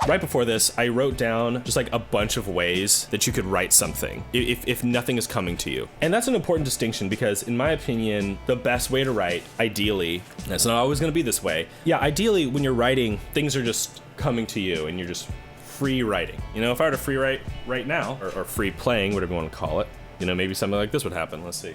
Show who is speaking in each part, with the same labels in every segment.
Speaker 1: Right before this, I wrote down just like a bunch of ways that you could write something if nothing is coming to you. And that's an important distinction because in my opinion, the best way to write, ideally, and it's not always gonna be this way. Yeah, ideally when you're writing, things are just coming to you and you're just free writing. You know, if I were to free write right now, or free playing, whatever you want to call it, you know, maybe something like this would happen. Let's see.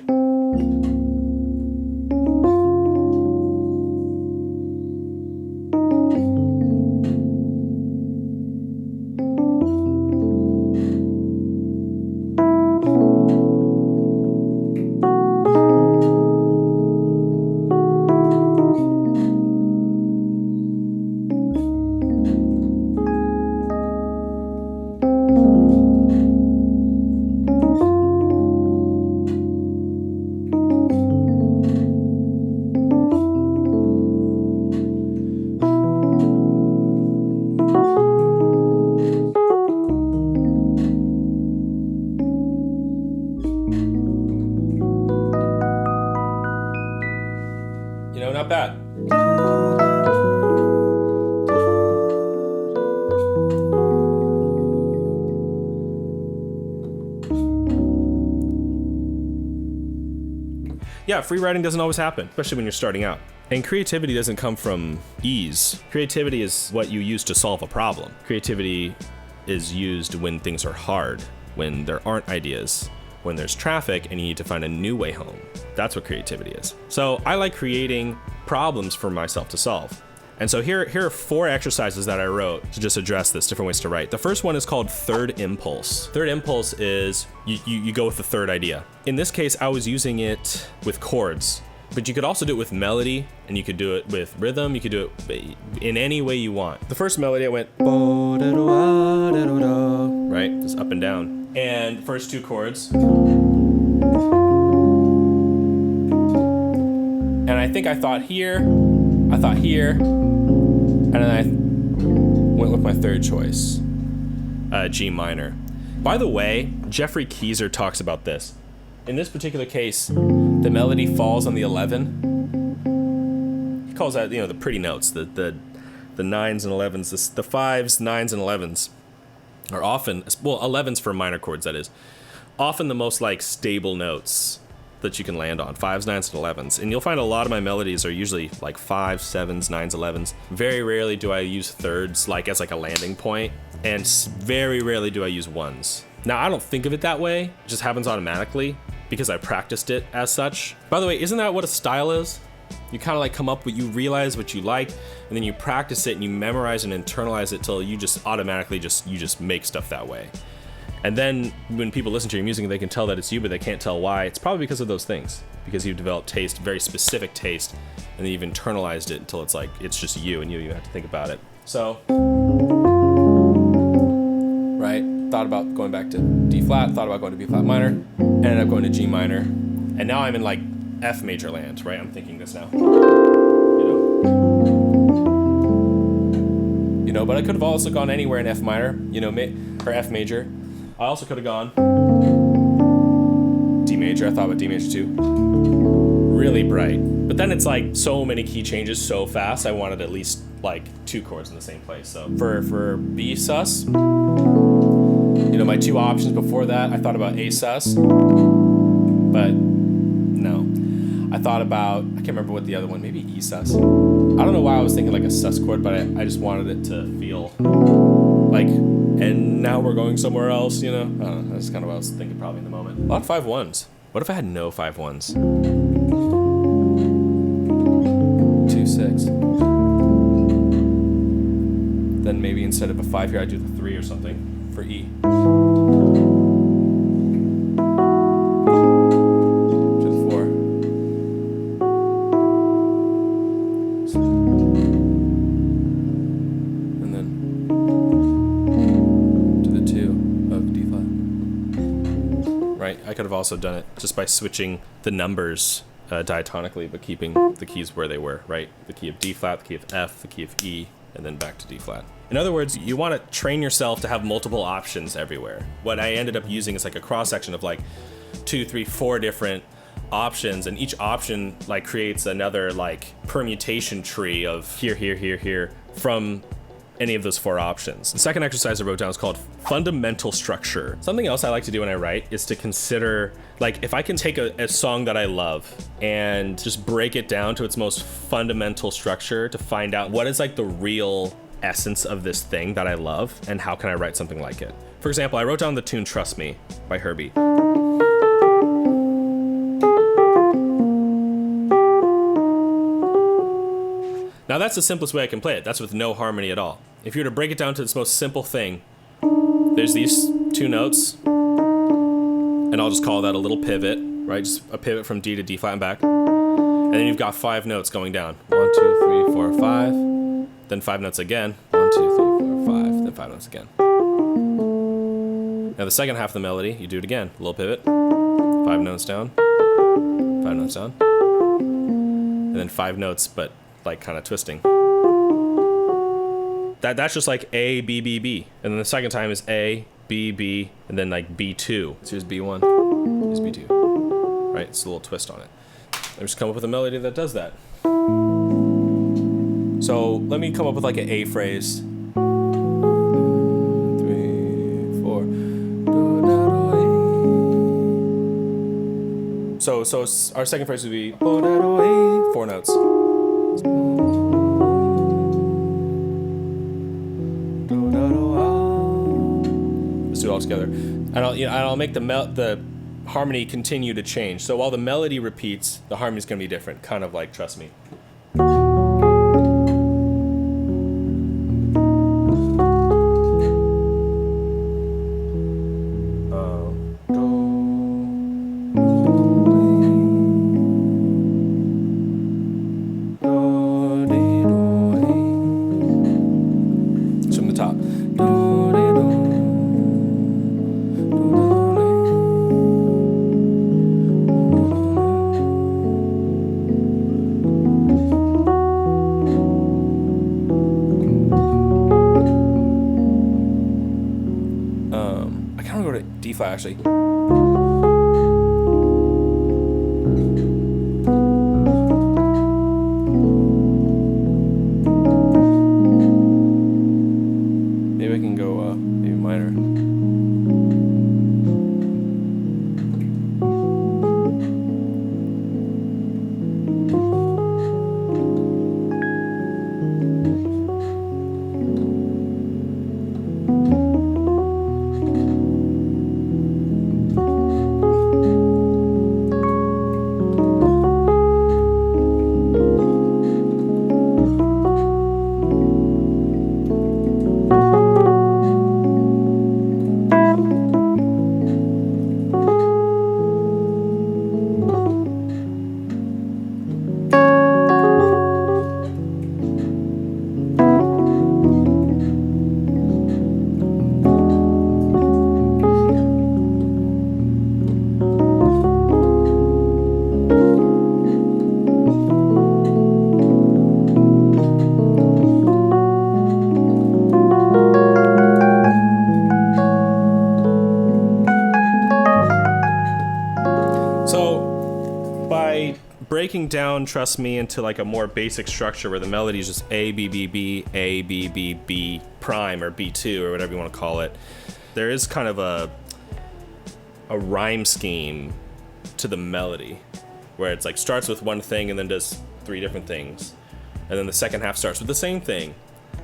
Speaker 1: You know, not bad. Yeah, free writing doesn't always happen, especially when you're starting out. And creativity doesn't come from ease. Creativity is what you use to solve a problem. Creativity is used when things are hard, when there aren't ideas, when there's traffic and you need to find a new way home. That's what creativity is. So I like creating problems for myself to solve. And so here are 4 exercises that I wrote to just address this, different ways to write. The first one is called third impulse. Third impulse is you go with the third idea. In this case, I was using it with chords, but you could also do it with melody, and you could do it with rhythm. You could do it in any way you want. The first melody, I went, right, just up and down. And the first 2 chords. And I think I thought here, and then I went with my third choice, G minor. By the way, Jeffrey Kiefer talks about this. In this particular case, the melody falls on the 11. He calls that, you know, the pretty notes, the 9s and 11s, the 5s, 9s, and 11s are often, well, 11s for minor chords, that is, often the most like stable notes that you can land on, 5s, 9s, and 11s. And you'll find a lot of my melodies are usually like 5s, 7s, 9s, 11s. Very rarely do I use thirds like as like a landing point, and very rarely do I use 1s. Now, I don't think of it that way, it just happens automatically because I practiced it as such. By the way, isn't that what a style is? You kind of like come up with, you realize what you like, and then you practice it and you memorize and internalize it till you just automatically you just make stuff that way. And then when people listen to your music, they can tell that it's you, but they can't tell why. It's probably because of those things, because you've developed taste, very specific taste, and then you've internalized it until it's like, it's just you and you have to think about it. So, right, thought about going back to D flat, thought about going to B flat minor, ended up going to G minor, and now I'm in like F major land, right? I'm thinking this now. You know, but I could have also gone anywhere in F minor, you know, or F major. I also could have gone D major. I thought about D major too. Really bright. But then it's like so many key changes so fast, I wanted at least like 2 chords in the same place. So for B sus, you know, my 2 options before that, I thought about A sus, but no. I thought about, I can't remember what the other one, maybe E sus. I don't know why I was thinking like a sus chord, but I just wanted it to feel like, and now we're going somewhere else, you know? I don't know, that's kind of what I was thinking probably in the moment. A lot of 5-1s. What if I had no 5-1s? 2-6. Then maybe instead of a 5 here, I'd do the 3 or something for E. To the 4. And then to the 2 of D flat. Right, I could have also done it just by switching the numbers diatonically, but keeping the keys where they were, right? The key of D flat, the key of F, the key of E, and then back to D flat. In other words, you want to train yourself to have multiple options everywhere. What I ended up using is like a cross section of like 2, 3, 4 different options, and each option like creates another like permutation tree of here, here, here, here, from any of those 4 options. The second exercise I wrote down is called fundamental structure. Something else I like to do when I write is to consider, like, if I can take a song that I love and just break it down to its most fundamental structure to find out what is like the real essence of this thing that I love and how can I write something like it. For example, I wrote down the tune Trust Me by Herbie. Now that's the simplest way I can play it. That's with no harmony at all. If you were to break it down to its most simple thing, there's these 2 notes, and I'll just call that a little pivot, right? Just a pivot from D to D flat and back. And then you've got 5 notes going down. 1, 2, 3, 4, 5. Then 5 notes again. 1, 2, 3, 4, 5. Then 5 notes again. Now the second half of the melody, you do it again. A little pivot. 5 notes down. 5 notes down. And then 5 notes, but like kind of twisting. That's just like A, B, B, B. And then the second time is A, B, B, and then like B2. So here's B1, here's B2. Right, it's a little twist on it. Let me just come up with a melody that does that. So let me come up with like an A phrase. 3, 4. So our second phrase would be 4 notes. Let's do it all together, and I'll make the harmony continue to change. So while the melody repeats, the harmony's gonna be different, kind of like Trust Me. D flat actually. Maybe I can go maybe minor. Breaking down Trust Me into like a more basic structure where the melody is just A, B, B, B, A, B, B, B prime or B2 or whatever you want to call it. There is kind of a rhyme scheme to the melody where it's like starts with one thing and then does 3 different things. And then the second half starts with the same thing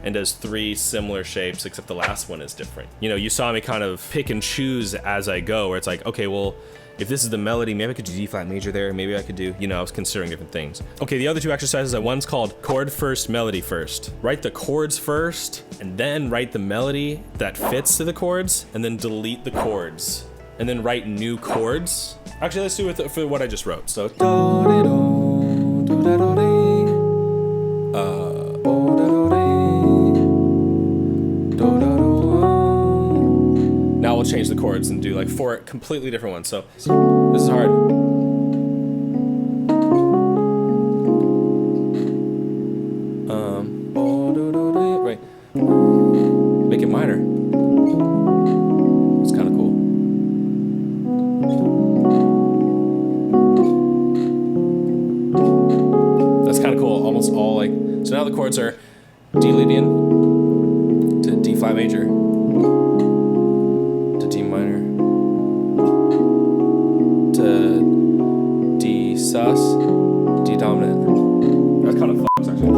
Speaker 1: and does 3 similar shapes except the last one is different. You know, you saw me kind of pick and choose as I go where it's like, okay, well, if this is the melody, maybe I could do D flat major there, maybe I could do, I was considering different things. Okay, the other 2 exercises, one's called chord first, melody first. Write the chords first, and then write the melody that fits to the chords, and then delete the chords. And then write new chords. Actually, let's do it for what I just wrote. So, now we'll change the chords and do like 4 completely different ones. So this is hard. Right. Make it minor. It's kind of cool. That's kind of cool. Almost all like, so now the chords are D Lydian, to D flat major, to D minor, to D sus, D dominant. That's kind of fucks actually.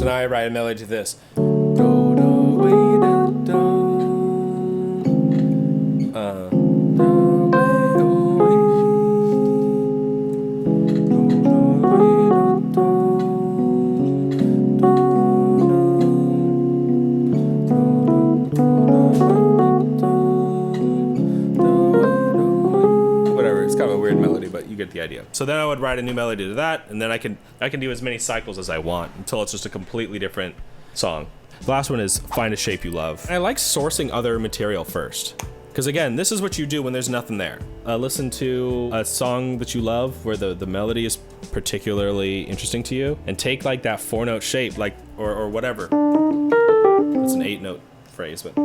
Speaker 1: I write a melody to this. Do, do, way, do, do. Do, way, do, way. Do, do, way, do, do. Whatever, it's kind of a weird melody, but you get the idea. So then I would write a new melody to that, and then I can do as many cycles as I want until it's just a completely different song. The last one is find a shape you love. I like sourcing other material first. Because again, this is what you do when there's nothing there. Listen to a song that you love where the melody is particularly interesting to you, and take like that 4-note shape, like or whatever. It's an 8-note phrase, but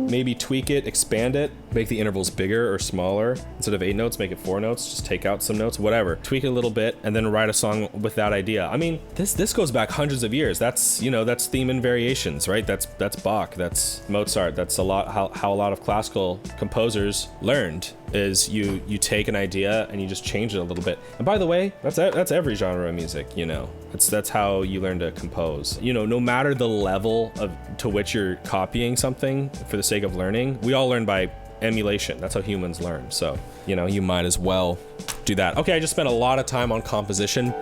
Speaker 1: maybe tweak it, expand it, make the intervals bigger or smaller. Instead of 8 notes, make it 4 notes, just take out some notes, whatever. Tweak it a little bit and then write a song with that idea. I mean, this goes back hundreds of years. That's, you know, that's theme and variations, right? That's Bach, that's Mozart. That's a lot how a lot of classical composers learned, is you take an idea and you just change it a little bit. And by the way, that's every genre of music, you know. That's how you learn to compose. You know, no matter the level to which you're copying something for the sake of learning, we all learn by emulation. That's how humans learn. So, you know, you might as well do that. Okay, I just spent a lot of time on composition.